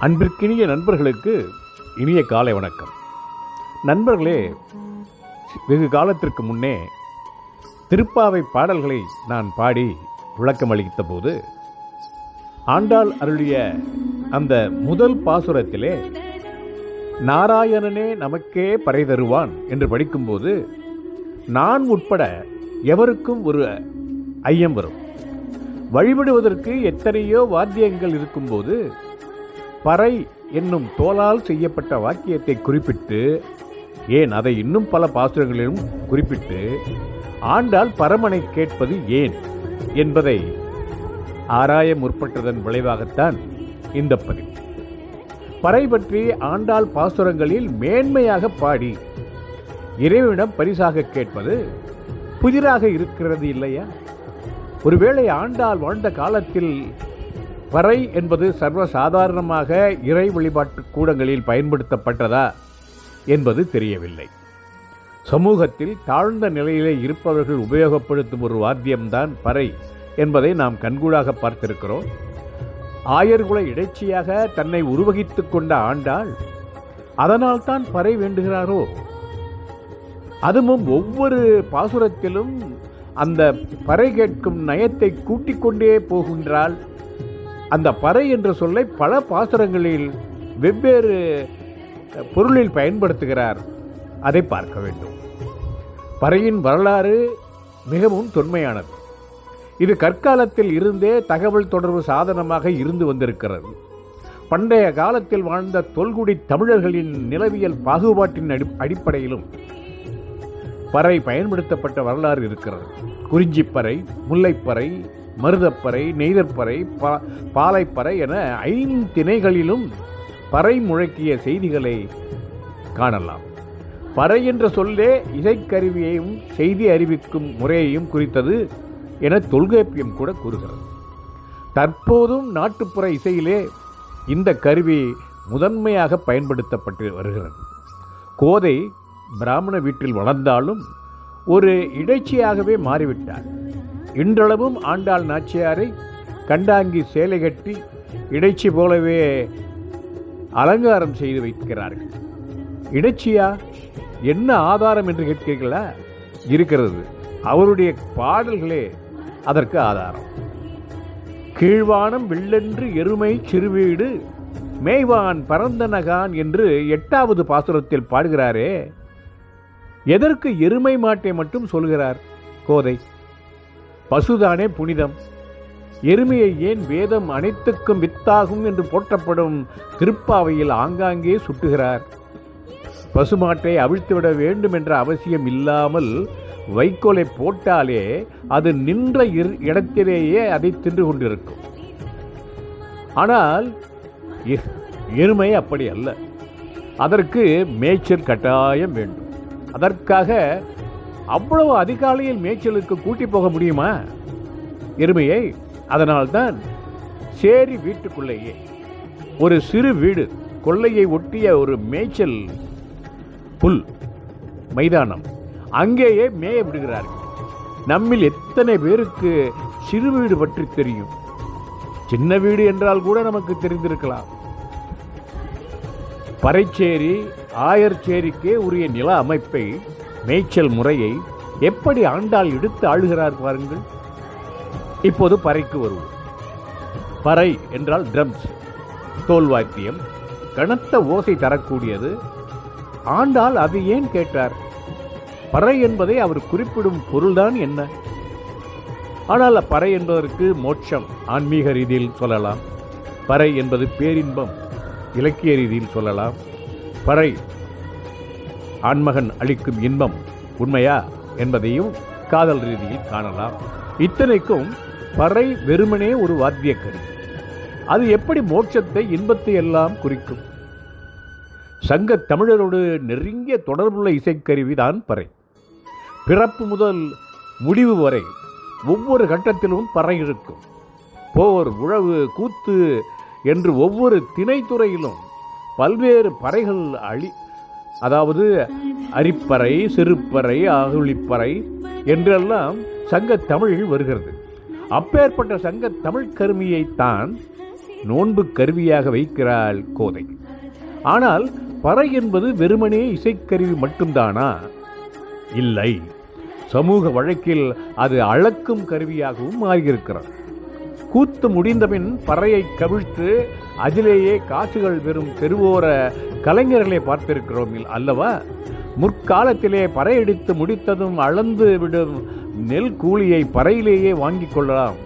அன்பிற்கினிய நண்பர்களுக்கு இனிய காலை வணக்கம். நண்பர்களே, வெகு காலத்திற்கு முன்னே திருப்பாவை பாடல்களை நான் பாடி விளக்கமளித்த போது ஆண்டாள் அருளிய அந்த முதல் பாசுரத்திலே நாராயணனே நமக்கே பறை தருவான் என்று படிக்கும்போது நான் உட்பட எவருக்கும் ஒரு ஐயம் வரும். வழிபடுவதற்கு எத்தனையோ வாத்தியங்கள் இருக்கும்போது பறை என்னும் தோலால் செய்யப்பட்ட வாக்கியத்தை குறிப்பிட்டு, ஏன் அதை இன்னும் பல பாசுரங்களிலும் குறிப்பிட்டு ஆண்டாள் பரமனை கேட்பது ஏன் என்பதை ஆராய முற்பட்டதன் விளைவாகத்தான் இந்த பதிவு. பறை பற்றி ஆண்டாள் பாசுரங்களில் மேன்மையாக பாடி இறைவனிடம் பரிசாக கேட்பது புதிராக இருக்கிறது இல்லையா? ஒருவேளை ஆண்டாள் வாழ்ந்த காலத்தில் பறை என்பது சர்வசாதாரணமாக இறை வழிபாட்டு கூடங்களில் பயன்படுத்தப்பட்டதா என்பது தெரியவில்லை. சமூகத்தில் தாழ்ந்த நிலையிலே இருப்பவர்கள் உபயோகப்படுத்தும் ஒரு வாத்தியம்தான் பறை என்பதை நாம் கண்கூடாக பார்த்திருக்கிறோம். ஆயர்குல இடைச்சியாக தன்னை உருவகித்துக் கொண்ட ஆண்டாள் அதனால் தான் பறை வேண்டுகிறாரோ? அதுவும் ஒவ்வொரு பாசுரத்திலும் அந்த பறை கேட்கும் நயத்தை கூட்டிக் கொண்டே போகின்றாள். அந்த பறை என்ற சொல்லை பல பாசுரங்களில் வெவ்வேறு பொருளில் பயன்படுத்துகிறார். அதை பார்க்க வேண்டும். பறையின் வரலாறு மிகவும் தொன்மையானது. இது கற்காலத்தில் இருந்தே தகவல் தொடர்பு சாதனமாக இருந்து வந்திருக்கிறது. பண்டைய காலத்தில் வாழ்ந்த தொல்குடி தமிழர்களின் நிலவியல் பாகுபாட்டின் அடிப்படையிலும் பறை பயன்படுத்தப்பட்ட வரலாறு இருக்கிறது. குறிஞ்சிப்பறை, முல்லைப்பறை, மருதப்பறை, நெய்தற்பறை, பாலைப்பறை என 5 திணைகளிலும் பறை முழக்கிய செய்திகளை காணலாம். பறை என்ற சொல்லே இசைக்கருவியையும் செய்தி அறிவிக்கும் முறையையும் குறித்தது என தொல்காப்பியம் கூட கூறுகிறது. தற்போதும் நாட்டுப்புற இசையிலே இந்த கருவி முதன்மையாக பயன்படுத்தப்பட்டு வருகிறது. கோதை பிராமண வீட்டில் வளர்ந்தாலும் ஒரு இடைச்சியாகவே மாறிவிட்டார். இன்றளவும் ஆண்டாள் நாச்சியாரை கண்டாங்கி சேலை கட்டி இடைச்சி போலவே அலங்காரம் செய்து வைக்கிறார்கள். இடைச்சியா? என்ன ஆதாரம் என்று கேட்கிறீர்களா? இருக்கிறது. அவருடைய பாடல்களே அதற்கு ஆதாரம். கீழ்வானம் வெள்ளென்று எருமை சிறுவீடு மேய்வான் பரந்தனகான் என்று 8வது பாசுரத்தில் பாடுகிறாரே, எதற்கு எருமை மாட்டை மட்டும் சொல்கிறார் கோதை? பசுதானே புனிதம். எருமையை ஏன் வேதம் அனைத்துக்கும் வித்தாகும் என்று போற்றப்படும் திருப்பாவையில் ஆங்காங்கே சுட்டுகிறார்? பசுமாட்டை அவிழ்த்துவிட வேண்டும் என்ற அவசியம் இல்லாமல் வைக்கோலை போட்டாலே அது நின்ற இடத்திலேயே அதை தின்று கொண்டிருக்கும். ஆனால் எருமை அப்படி அல்ல. அதற்கு மேய்ச்சல் கட்டாயம் வேண்டும். அதற்காக அவ்வளவு அதிகாலையில் மேய்ச்சலுக்கு கூட்டி போக முடியுமா எருமையை? அதனால்தான் சேரி வீட்டுக்குள்ளேயே ஒரு சிறு வீடு, கொல்லையை ஒட்டிய ஒரு மேய்ச்சல் புல் மைதானம், அங்கேயே மேய விடுகிறார்கள். நம்மில் எத்தனை பேருக்கு சிறு வீடு பற்றி தெரியும்? சின்ன வீடு என்றால் கூட நமக்கு தெரிந்திருக்கலாம். பறைச்சேரி, ஆயர்ச்சேரிக்கே உரிய நில அமைப்பை, மேய்ச்சல் முறையை எப்படி ஆண்டாள் எடுத்து ஆளுகிறார் பாருங்கள். இப்போது பறைக்கு வருவோம். பறை என்றால் ட்ரம்ஸ், தோல் வாத்தியம், கனத்த ஓசை தரக்கூடியது. ஆண்டாள் அது ஏன் கேட்டார்? பறை என்பதை அவர் குறிப்பிடும் பொருள்தான் என்ன? ஆனால் பறை என்பதற்கு மோட்சம் ஆன்மீக ரீதியில் சொல்லலாம். பறை என்பது பேரின்பம் இலக்கிய ரீதியில் சொல்லலாம். பறை ஆண்மகன் அளிக்கும் இன்பம் உண்மையா என்பதையும் காதல் ரீதியில் காணலாம். இத்தனைக்கும் பறை வெறுமனே ஒரு வாத்திய கருவி. அது எப்படி மோட்சத்தை, இன்பத்தை எல்லாம் குறிக்கும்? சங்க தமிழரோடு நெருங்கிய தொடர்புள்ள இசைக்கருவி தான் பறை. பிறப்பு முதல் முடிவு வரை ஒவ்வொரு கட்டத்திலும் பறை இருக்கும். போர், உழவு, கூத்து என்று ஒவ்வொரு திணைத்துறையிலும் பல்வேறு பறைகள் அதாவது அரிப்பறை, சிறுப்பறை, ஆகுளிப்பறை என்றெல்லாம் சங்க தமிழில் வருகிறது. அப்பேற்பட்ட சங்க தமிழ் கருவியைத்தான் நோன்பு கருவியாக வைக்கிறாள் கோதை. ஆனால் பறை என்பது வெறுமனே இசைக்கருவி மட்டும்தானா? இல்லை, சமூக வழக்கில் அது அளக்கும் கருவியாகவும் மாறியிருக்கிறது. கூத்து முடிந்தபின் பறையை கவிழ்த்து அதிலேயே காசுகள் பெறும் தெருவோர கலைஞர்களை பார்த்திருக்கிறோம் அல்லவா? முற்காலத்திலே பறையடித்து முடித்ததும் அளந்து விடும் நெல் கூலியை பறையிலேயே வாங்கிக் கொள்ளலாம்,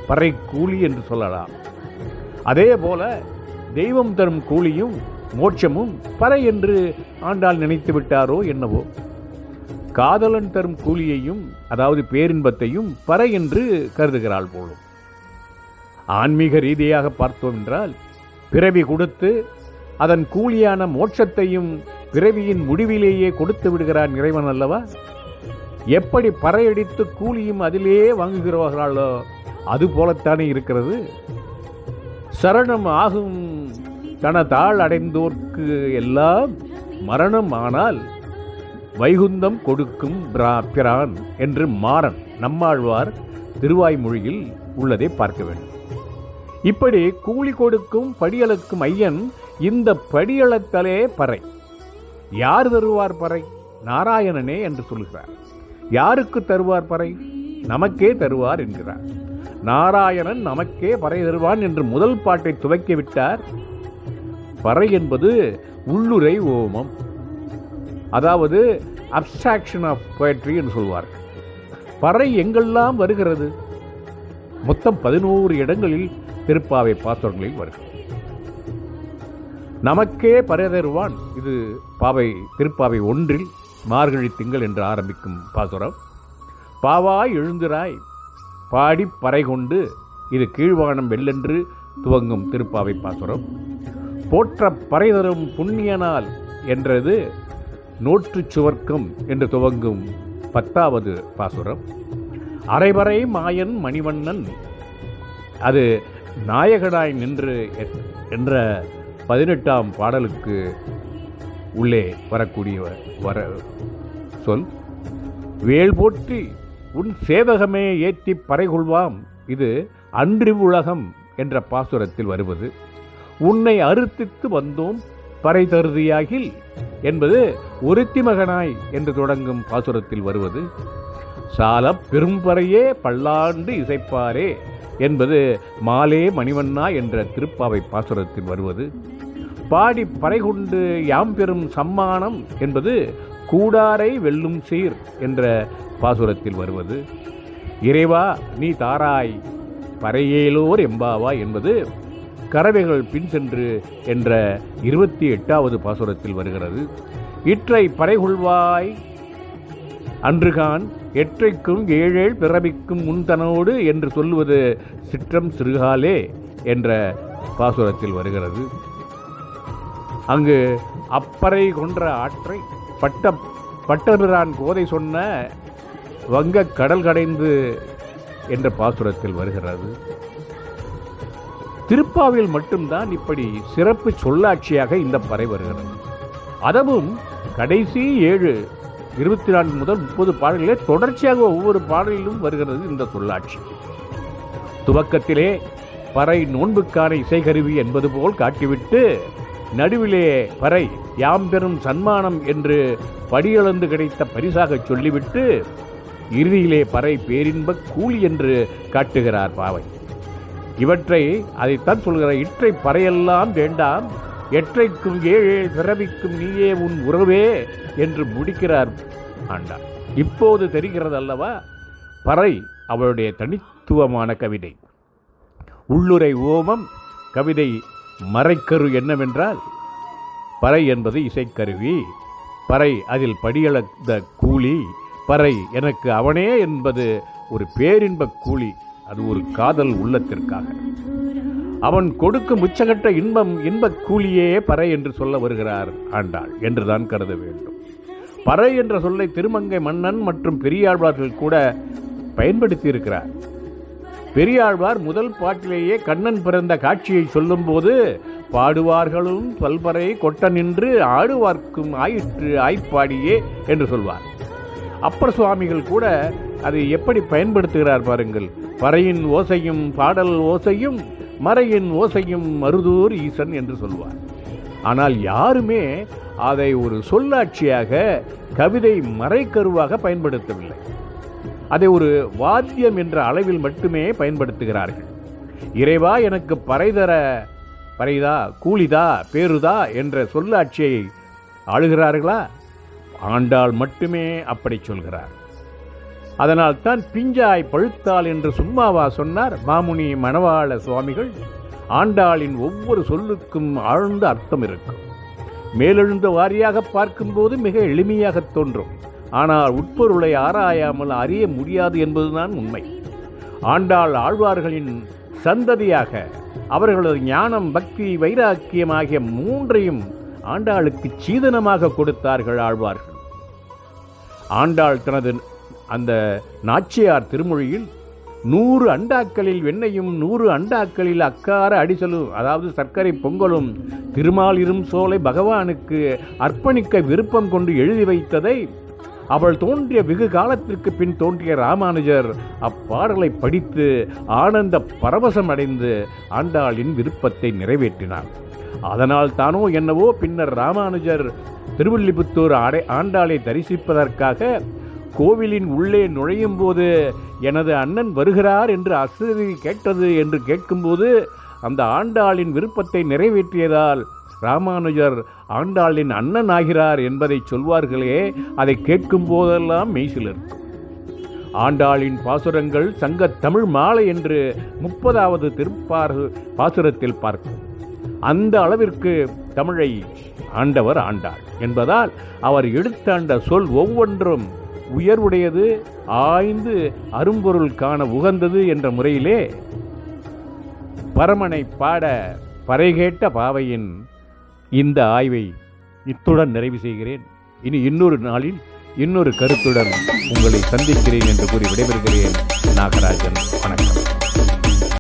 பறை கூலி என்று சொல்லலாம். அதே போல தெய்வம் தரும் கூலியும் மோட்சமும் பறை என்று ஆண்டாள் நினைத்து விட்டாரோ என்னவோ. காதலன் தரும் கூலியையும், அதாவது பேரின்பத்தையும், பறை என்று கருதுகிறாள் போலும். ஆன்மீக ரீதியாக பார்த்தோம் என்றால், பிறவி கொடுத்து அதன் கூலியான மோட்சத்தையும் பிறவியின் முடிவிலேயே கொடுத்து விடுகிறான் இறைவன் அல்லவா? எப்படி பறையடித்து கூலியும் அதிலேயே வாங்குகிறார்களோ அது போலத்தானே இருக்கிறது. சரணம் ஆகும் தனதாள் அடைந்தோர்க்கு எல்லாம் மரணம் ஆனால் வைகுந்தம் கொடுக்கும் பிரான் என்று மாறன் நம்மாழ்வார் திருவாய்மொழியில் உள்ளதை பார்க்க வேண்டும். இப்படி கூலி கொடுக்கும் படியளக்கும் ஐயன் இந்த படியளத்தலே பறை. யார் தருவார் பறை? நாராயணனே என்று சொல்கிறார். யாருக்கு தருவார் பறை? நமக்கே தருவார் என்கிறார். நாராயணன் நமக்கே பறை தருவான் என்று முதல் பாட்டை துவக்கிவிட்டார். பறை என்பது உள்ளுரை ஓமம், அதாவது அப்ஸ்ட்ராக்ஷன் ஆஃப் போயட்ரி என்று சொல்வார்கள். பறை எங்கெல்லாம் வருகிறது? மொத்தம் 11 இடங்களில் திருப்பாவை பாசுரங்களில் வருகிறது. நமக்கே பறை தருவான், இது திருப்பாவை 1 மார்கழி திங்கள் என்று ஆரம்பிக்கும் பாசுரம். பாவாய் எழுந்திராய் பாடி பறை கொண்டு, இது கீழ்வானம் வெள்ளென்று துவங்கும் திருப்பாவை பாசுரம். போற்ற பறை தரும் புண்ணியனால் என்றது நோற்று சுவர்க்கம் என்று துவங்கும் 10வது பாசுரம். அரைபறை மாயன் மணிவண்ணன், அது நாயகனாய் நின்று என்ற 18ஆம் பாடலுக்கு உள்ளே வரக்கூடிய சொல். வேல் போற்றி உன் சேவகமே ஏற்றி பறை கொள்வாம், இது அன்றிவுலகம் என்ற பாசுரத்தில் வருவது. உன்னை அறுத்தித்து வந்தோம் பறை தருதியாகில் என்பது ஒருத்தி மகனாய் என்று தொடங்கும் பாசுரத்தில் வருவது. சால பெரும்பறையே பல்லாண்டு இசைப்பாரே என்பது மாலே மணிவண்ணா என்ற திருப்பாவை பாசுரத்தில் வருவது. பாடி பறை கொண்டு யாம் பெரும் சம்மானம் என்பது கூடாரை வெல்லும் சீர் என்ற பாசுரத்தில் வருவது. இறைவா நீ தாராய் பறையேலோர் எம்பாவா என்பது கறவைகள் பின் சென்று என்ற 28வது பாசுரத்தில் வருகிறது. இற்றை பறை கொள்வாய் அன்றுகான் எற்றைக்கும் ஏழேழ் பிறவிக்கும் முன்தனோடு என்று சொல்லுவது சிற்றம் சிறுகாலே என்ற பாசுரத்தில் வருகிறது. அங்கு அப்பறை கொன்ற ஆற்றை பட்டபிரான் கோதை சொன்ன வங்க கடல் கடைந்து என்ற பாசுரத்தில் வருகிறது. திருப்பாவில் மட்டும்தான் இப்படி சிறப்பு சொல்லாட்சியாக இந்த பறை வருகிறது. அதுவும் கடைசி 24 முதல் 30 பாடல்களே தொடர்ச்சியாக ஒவ்வொரு பாடலிலும் வருகிறது இந்த சொல்லாட்சி. துவக்கத்திலே பறை நோன்புக்கான இசைக்கருவி என்பது போல் காட்டிவிட்டு, நடுவிலே பறை யாம் பெரும் சன்மானம் என்று படியளந்து கிடைத்த பரிசாக சொல்லிவிட்டு, இறுதியிலே பறை பேரின்ப கூலி என்று காட்டுகிறார் பாவை. அதைத்தான் சொல்கிறார். இற்றை பறையெல்லாம் வேண்டாம், எற்றைக்கும் ஏழேழ் பிறவிக்கும் நீயே உன் உறவே என்று முடிக்கிறார் ஆண்டாள். இப்போது தெரிகிறது அல்லவா, பறை அவளுடைய தனித்துவமான கவிதை. உள்ளுரை ஓமம் கவிதை மறைக்கரு என்னவென்றால், பறை என்பது இசைக்கருவி, பறை அதில் படியளந்த கூலி, பறை எனக்கு அவனே என்பது ஒரு பேரின்ப கூலி, அது ஒரு காதல் உள்ளத்திற்காக. அவன் கொடுக்கும் உச்சகட்ட இன்பக் கூலியே பறை என்று சொல்ல வருகிறார் ஆண்டாள் என்றுதான் கருத வேண்டும். பறை என்ற சொல்லை திருமங்கை மன்னன் மற்றும் பெரியாழ்வார்கள் கூட பயன்படுத்தி இருக்கிறார். பெரியாழ்வார் முதல் பாட்டிலேயே கண்ணன் பிறந்த காட்சியை சொல்லும் போது, பாடுவார்களும் பல்பறை கொட்ட நின்று ஆடுவார்க்கும் ஆயிற்று ஆய்ப்பாடியே என்று சொல்வார். அப்பர் சுவாமிகள் கூட அதை எப்படி பயன்படுத்துகிறார் பாருங்கள். பறையின் ஓசையும் பாடல் ஓசையும் மறையின் ஓசையும் மருதூர் ஈசன் என்று சொல்வார். ஆனால் யாருமே அதை ஒரு சொல்லாட்சியாக, கவிதை மறைக்கருவாக பயன்படுத்தவில்லை. அதை ஒரு வாத்தியம் என்ற அளவில் மட்டுமே பயன்படுத்துகிறார்கள். இறைவா எனக்கு பறைதா, கூலிதா, பேருதா என்ற சொல்லாட்சியை ஆளுகிறார்களா? ஆண்டாள் மட்டுமே அப்படி சொல்கிறார். அதனால் தான் பிஞ்சாய் பழுத்தாள் என்று சும்மாவா சொன்னார் மாமுனி மணவாள சுவாமிகள்? ஆண்டாளின் ஒவ்வொரு சொல்லுக்கும் ஆழ்ந்த அர்த்தம் இருக்கும். மேலெழுந்த வாரியாக பார்க்கும்போது மிக எளிமையாக தோன்றும். ஆனால் உட்பொருளை ஆராயாமல் அறிய முடியாது என்பதுதான் உண்மை. ஆண்டாள் ஆழ்வார்களின் சந்ததியாக அவர்களது ஞானம், பக்தி, வைராக்கியம் ஆகிய மூன்றையும் ஆண்டாளுக்கு சீதனமாக கொடுத்தார்கள் ஆழ்வார்கள். ஆண்டாள் தனது அந்த நாச்சியார் திருமொழியில் 100 அண்டாக்களில் வெண்ணையும் 100 அண்டாக்களில் அக்கார அடிசலும், அதாவது சர்க்கரை பொங்கலும் திருமாலிரும் சோலை பகவானுக்கு அர்ப்பணிக்க விருப்பம் கொண்டு எழுதி வைத்ததை அவள் தோன்றிய வெகு காலத்திற்கு பின் தோன்றிய ராமானுஜர் அப்பாடலை படித்து ஆனந்த பரவசம் அடைந்து ஆண்டாளின் விருப்பத்தை நிறைவேற்றினார். அதனால் தானோ என்னவோ பின்னர் ராமானுஜர் திருவில்லிபுத்தூர் ஆண்டாளை தரிசிப்பதற்காக கோவிலின் உள்ளே நுழையும் போது எனது அண்ணன் வருகிறார் என்று அசரி கேட்டது என்று கேட்கும்போது அந்த ஆண்டாளின் விருப்பத்தை நிறைவேற்றியதால் ராமானுஜர் ஆண்டாளின் அண்ணன் ஆகிறார் என்பதை சொல்வார்களே, அதை கேட்கும் போதெல்லாம் மெய்சிலிருக்கும். ஆண்டாளின் பாசுரங்கள் சங்க தமிழ் மாலை என்று 30வது பாசுரத்தில் பார்க்கும். அந்த அளவிற்கு தமிழை ஆண்டவர் ஆண்டாள் என்பதால் அவர் எடுத்தாண்ட சொல் ஒவ்வொன்றும் உயர்வுடையது, ஆய்ந்து அரும்பொருள் காண உகந்தது என்ற முறையிலே பரமனை பாட பறைகேட்ட பாவையின் இந்த ஆய்வை இத்துடன் நிறைவு செய்கிறேன். இனி இன்னொரு நாளில் இன்னொரு கருத்துடன் உங்களை சந்திக்கிறேன் என்று கூறி விடைபெறுகிறேன். நாகராஜன். வணக்கம்.